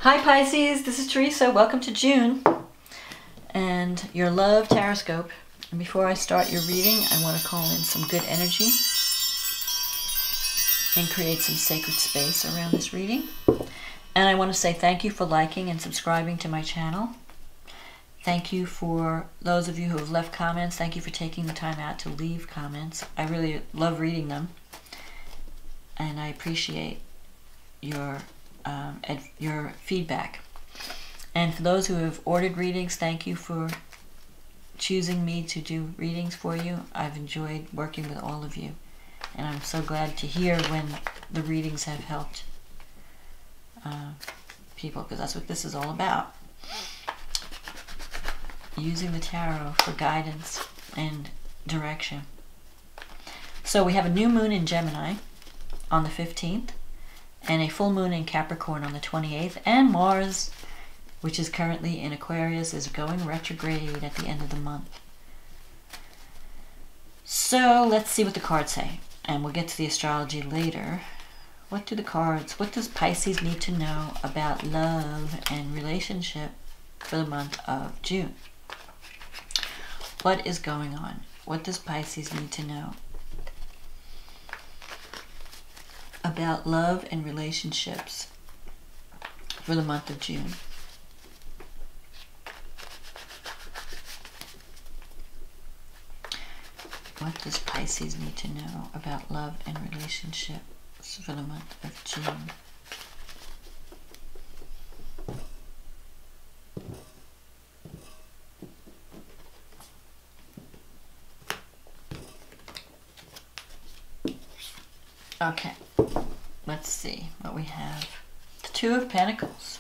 Hi Pisces, this is Teresa. Welcome to June and your Love TarotScope. And before I start your reading, I want to call in some good energy and create some sacred space around this reading. And I want to say thank you for liking and subscribing to my channel. Thank you for those of you who have left comments. Thank you for taking the time out to leave comments. I really love reading them. And I appreciate your feedback. And for those who have ordered readings, thank you for choosing me to do readings for you. I've enjoyed working with all of you, and I'm so glad to hear when the readings have helped people, because that's what this is all about. Using the tarot for guidance and direction. So we have a new moon in Gemini on the 15th, and a full moon in Capricorn on the 28th, and Mars, which is currently in Aquarius, is going retrograde at the end of the month. So let's see what the cards say, and we'll get to the astrology later. What do the cards, what does Pisces need to know about love and relationship for the month of June? What is going on? What does Pisces need to know about love and relationships for the month of June? What does Pisces need to know about love and relationships for the month of June? Okay, let's see what we have. The Two of Pentacles,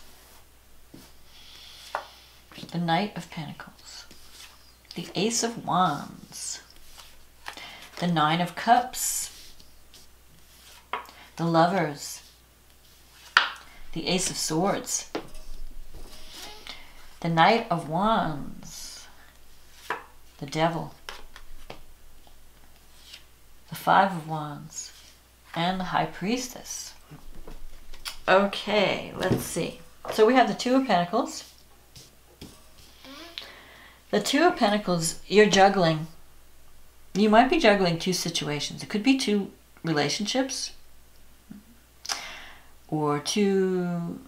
the Knight of Pentacles, the Ace of Wands, the Nine of Cups, the Lovers, the Ace of Swords, the Knight of Wands, the Devil, the Five of Wands, and the High Priestess. Okay, let's see. So we have the Two of Pentacles. The Two of Pentacles, you're juggling. You might be juggling two situations. It could be two relationships, or two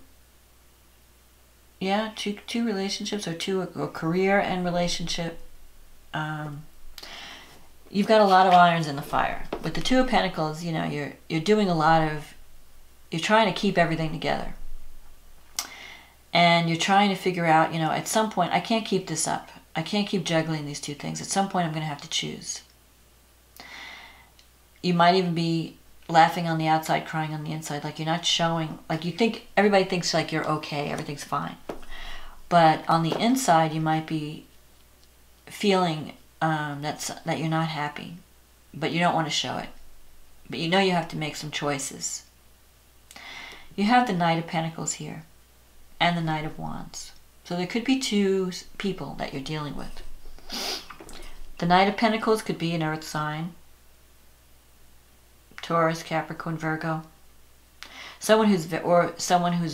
relationships, or a career and relationship. You've got a lot of irons in the fire. With the Two of Pentacles, you know, you're doing a lot of, you're trying to keep everything together. And you're trying to figure out, you know, at some point, I can't keep this up. I can't keep juggling these two things. At some point, I'm going to have to choose. You might even be laughing on the outside, crying on the inside, like you're not showing, like you think, everybody thinks like you're okay, everything's fine. But on the inside, you might be feeling that you're not happy, but you don't want to show it. But you know you have to make some choices. You have the Knight of Pentacles here, and the Knight of Wands. So there could be two people that you're dealing with. The Knight of Pentacles could be an earth sign, Taurus, Capricorn, Virgo. Someone who's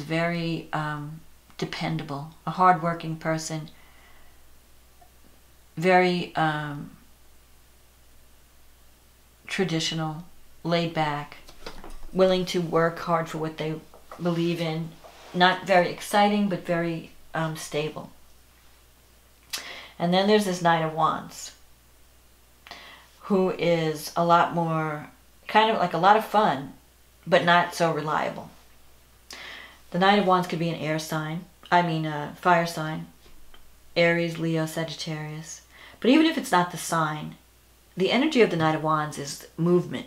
very dependable, a hardworking person, very traditional, laid back, willing to work hard for what they believe in. Not very exciting, but very stable. And then there's this Knight of Wands, who is a lot more, kind of like a lot of fun, but not so reliable. The Knight of Wands could be an air sign, fire sign, Aries, Leo, Sagittarius. But even if it's not the sign, the energy of the Knight of Wands is movement,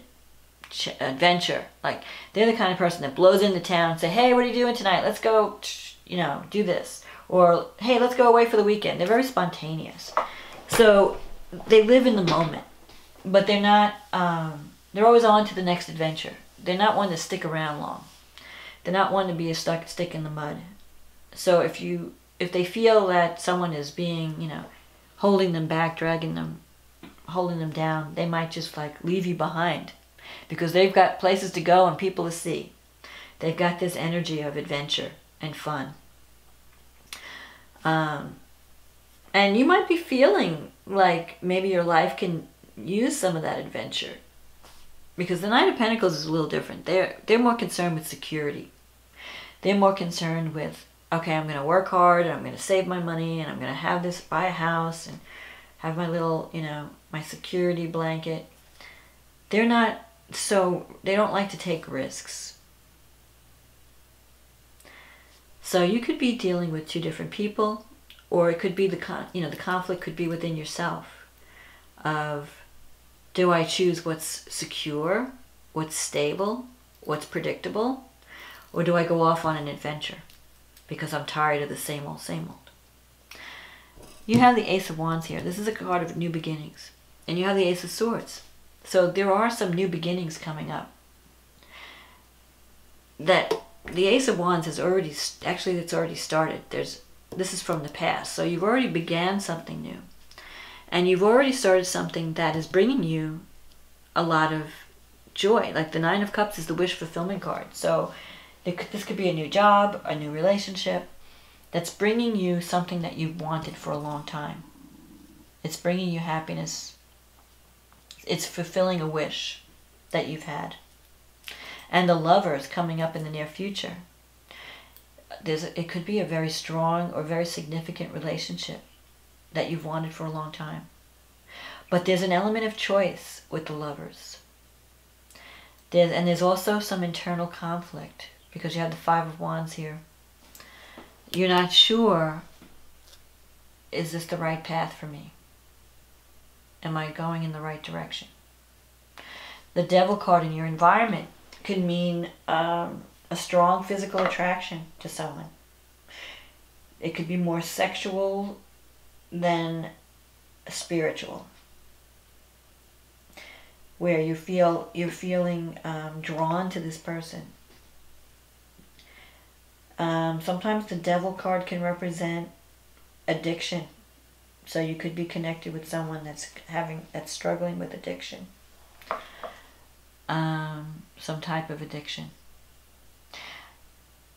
adventure. Like, they're the kind of person that blows into town and say, hey, what are you doing tonight? Let's go, you know, do this. Or, hey, let's go away for the weekend. They're very spontaneous. So they live in the moment. But they're not, they're always on to the next adventure. They're not one to stick around long. They're not one to be a stick in the mud. So if they feel that someone is being, you know, holding them back, dragging them, holding them down, they might just like leave you behind, because they've got places to go and people to see. They've got this energy of adventure. and fun. And you might be feeling like maybe your life can use some of that adventure. Because the Knight of Pentacles is a little different. They're more concerned with security. They're more concerned with, okay, I'm going to work hard, and I'm going to save my money, and I'm going to have this, buy a house, and have my little, my security blanket. They're not they don't like to take risks. So you could be dealing with two different people, or it could be the conflict could be within yourself of, do I choose what's secure, what's stable, what's predictable, or do I go off on an adventure because I'm tired of the same old, same old? You have the Ace of Wands here. This is a card of new beginnings. And you have the Ace of Swords. So there are some new beginnings coming up. That the Ace of Wands has already, actually it's already started. This is from the past. So you've already began something new. And you've already started something that is bringing you a lot of joy. Like the Nine of Cups is the wish fulfillment card. So this could be a new job, a new relationship that's bringing you something that you've wanted for a long time. It's bringing you happiness. It's fulfilling a wish that you've had. And the Lovers coming up in the near future. It could be a very strong or very significant relationship that you've wanted for a long time. But there's an element of choice with the Lovers. There's also some internal conflict because you have the Five of Wands here. You're not sure, is this the right path for me? Am I going in the right direction? The Devil card in your environment could mean a strong physical attraction to someone. It could be more sexual than spiritual, where you're feeling drawn to this person. Sometimes the Devil card can represent addiction. So you could be connected with someone that's struggling with addiction. Some type of addiction.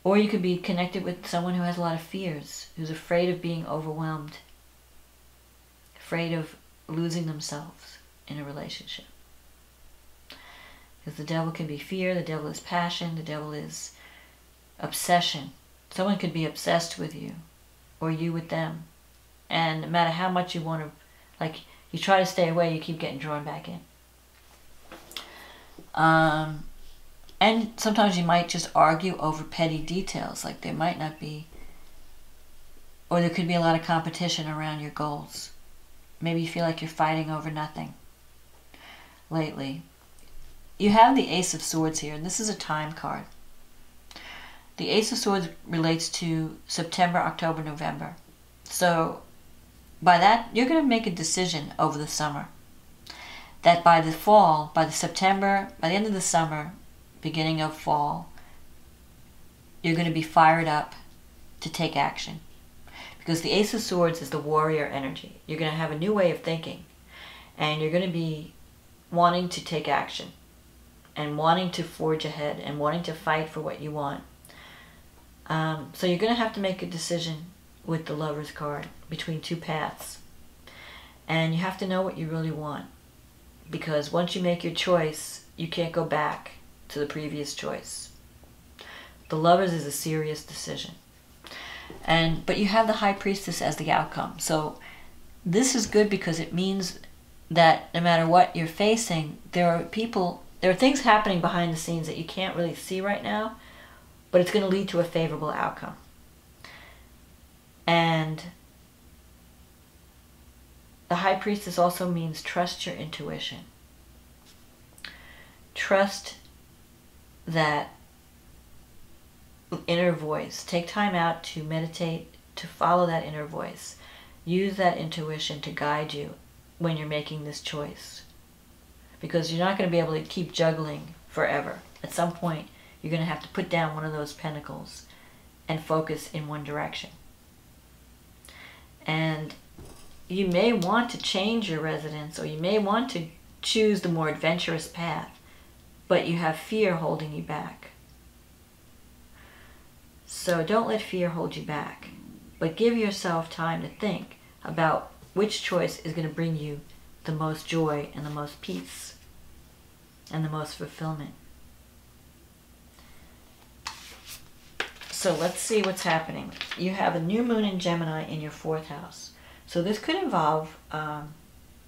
Or you could be connected with someone who has a lot of fears, who's afraid of being overwhelmed, afraid of losing themselves in a relationship. Because the Devil can be fear, the Devil is passion, the Devil is obsession. Someone could be obsessed with you, or you with them. And no matter how much you want to, you try to stay away, you keep getting drawn back in. And sometimes you might just argue over petty details, like there might not be, or there could be a lot of competition around your goals. Maybe you feel like you're fighting over nothing lately. You have the Ace of Swords here, and this is a time card. The Ace of Swords relates to September, October, November. So by that, you're going to make a decision over the summer that by the fall, by the end of the summer, beginning of fall, you're going to be fired up to take action. Because the Ace of Swords is the warrior energy. You're going to have a new way of thinking. And you're going to be wanting to take action. And wanting to forge ahead. And wanting to fight for what you want. So you're going to have to make a decision with the Lover's card between two paths. And you have to know what you really want. Because once you make your choice, you can't go back to the previous choice. The Lovers is a serious decision. But you have the High Priestess as the outcome. So this is good because it means that no matter what you're facing, there are things happening behind the scenes that you can't really see right now, but it's going to lead to a favorable outcome. And the High Priestess also means trust your intuition. Trust that inner voice. Take time out to meditate, to follow that inner voice. Use that intuition to guide you when you're making this choice. Because you're not going to be able to keep juggling forever. At some point, you're going to have to put down one of those pentacles and focus in one direction. And you may want to change your residence, or you may want to choose the more adventurous path, but you have fear holding you back. So don't let fear hold you back, but give yourself time to think about which choice is going to bring you the most joy and the most peace and the most fulfillment. So let's see what's happening. You have a new moon in Gemini in your 4th house. So this could involve a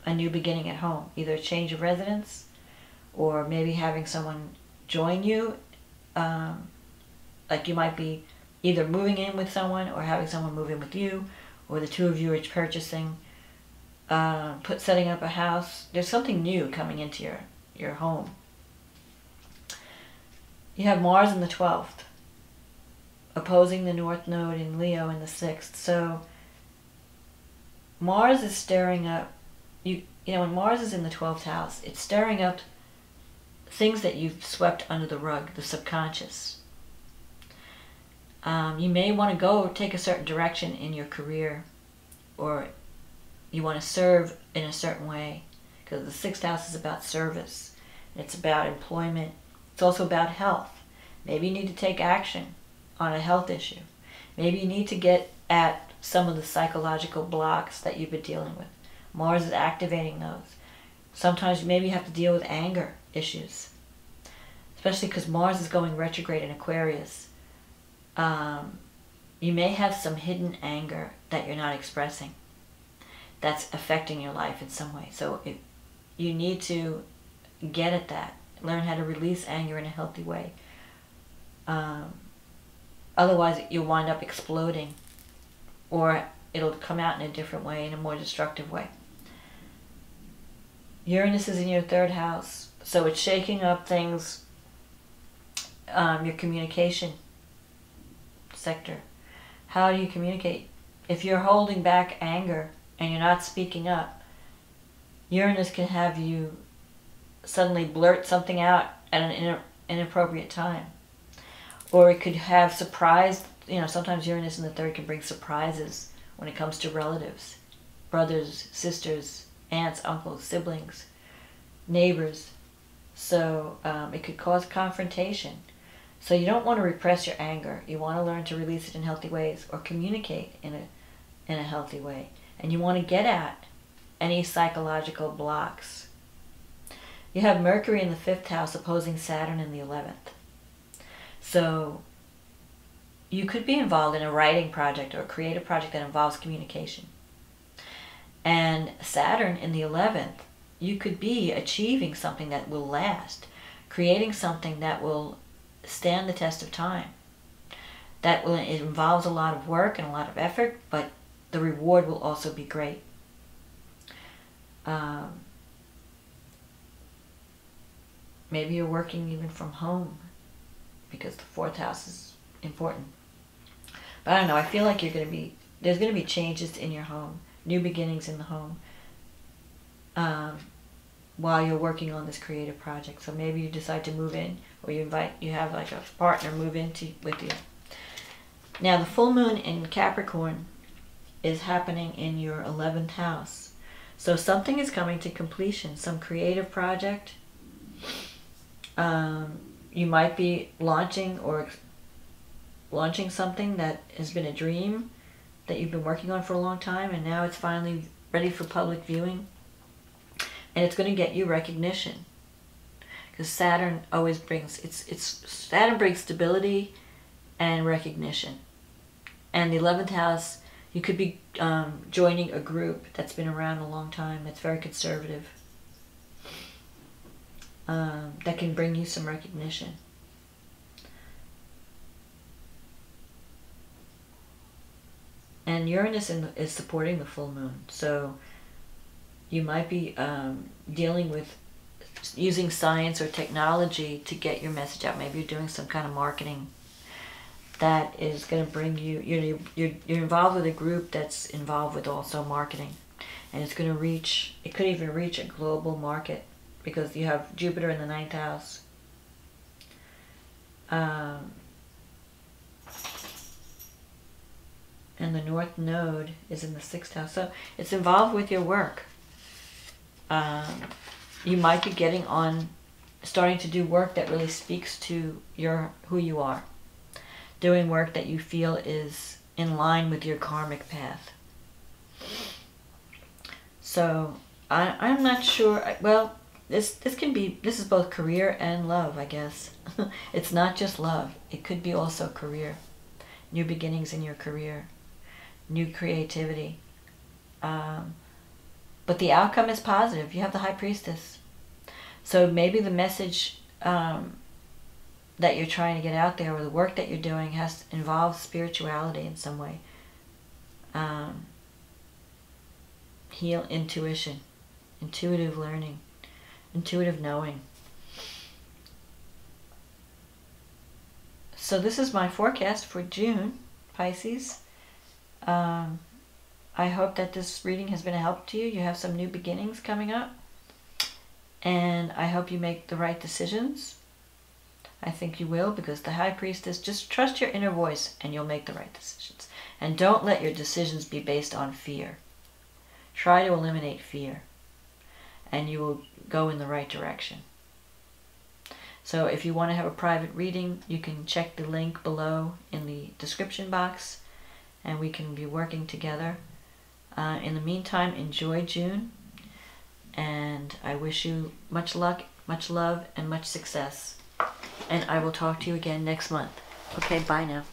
new beginning at home, either a change of residence or maybe having someone join you. Like you might be either moving in with someone or having someone move in with you, or the two of you are purchasing, setting up a house. There's something new coming into your home. You have Mars in the 12th, opposing the North Node in Leo in the 6th. So Mars is stirring up, you know, when Mars is in the 12th house, it's stirring up things that you've swept under the rug, the subconscious. You may want to go take a certain direction in your career, or you want to serve in a certain way, because the 6th house is about service. It's about employment. It's also about health. Maybe you need to take action on a health issue. Maybe you need to get at some of the psychological blocks that you've been dealing with. Mars is activating those. Sometimes maybe you have to deal with anger issues, especially because Mars is going retrograde in Aquarius. You may have some hidden anger that you're not expressing that's affecting your life in some way. So you need to get at that. Learn how to release anger in a healthy way. Otherwise, you'll wind up exploding, or it'll come out in a different way, in a more destructive way. Uranus is in your 3rd house, so it's shaking up things, your communication sector. How do you communicate? If you're holding back anger and you're not speaking up, Uranus can have you suddenly blurt something out at an inappropriate time. Or it could have surprise, you know, sometimes Uranus in the 3rd can bring surprises when it comes to relatives, brothers, sisters, aunts, uncles, siblings, neighbors. So it could cause confrontation. So you don't want to repress your anger. You want to learn to release it in healthy ways, or communicate in a healthy way. And you want to get at any psychological blocks. You have Mercury in the 5th house opposing Saturn in the 11th. So you could be involved in a writing project or a creative project that involves communication. And Saturn in the 11th, you could be achieving something that will last, creating something that will stand the test of time. It involves a lot of work and a lot of effort, but the reward will also be great. Maybe you're working even from home, because the 4th house is important. But I don't know, I feel like there's going to be changes in your home, new beginnings in the home, while you're working on this creative project. So maybe you decide to move in, or you have like a partner move in with you. Now the full moon in Capricorn is happening in your 11th house. So something is coming to completion, some creative project. You might be launching something that has been a dream that you've been working on for a long time, and now it's finally ready for public viewing. And it's going to get you recognition, because Saturn always brings Saturn brings stability and recognition. And the 11th house, you could be joining a group that's been around a long time, that's very conservative, that can bring you some recognition. And Uranus is supporting the full moon, so you might be dealing with using science or technology to get your message out. Maybe you're doing some kind of marketing that is going to bring you, you're involved with a group that's involved with also marketing. And it's going to it could even reach a global market, because you have Jupiter in the 9th house. And the North Node is in the 6th house. So it's involved with your work. You might be starting to do work that really speaks to who you are. doing work that you feel is in line with your karmic path. So I'm not sure. Well, this is both career and love, I guess. It's not just love. It could be also career. New beginnings in your career. New creativity. But the outcome is positive. You have the High Priestess. So maybe the message that you're trying to get out there, or the work that you're doing, involves spirituality in some way. Heal intuition, intuitive learning, intuitive knowing. So this is my forecast for June, Pisces. I hope that this reading has been a help to you. You have some new beginnings coming up. And I hope you make the right decisions. I think you will, because the High Priestess, just trust your inner voice and you'll make the right decisions. And don't let your decisions be based on fear. Try to eliminate fear, and you will go in the right direction. So if you want to have a private reading, you can check the link below in the description box, and we can be working together. In the meantime, enjoy June, and I wish you much luck, much love, and much success. And I will talk to you again next month. Okay, bye now.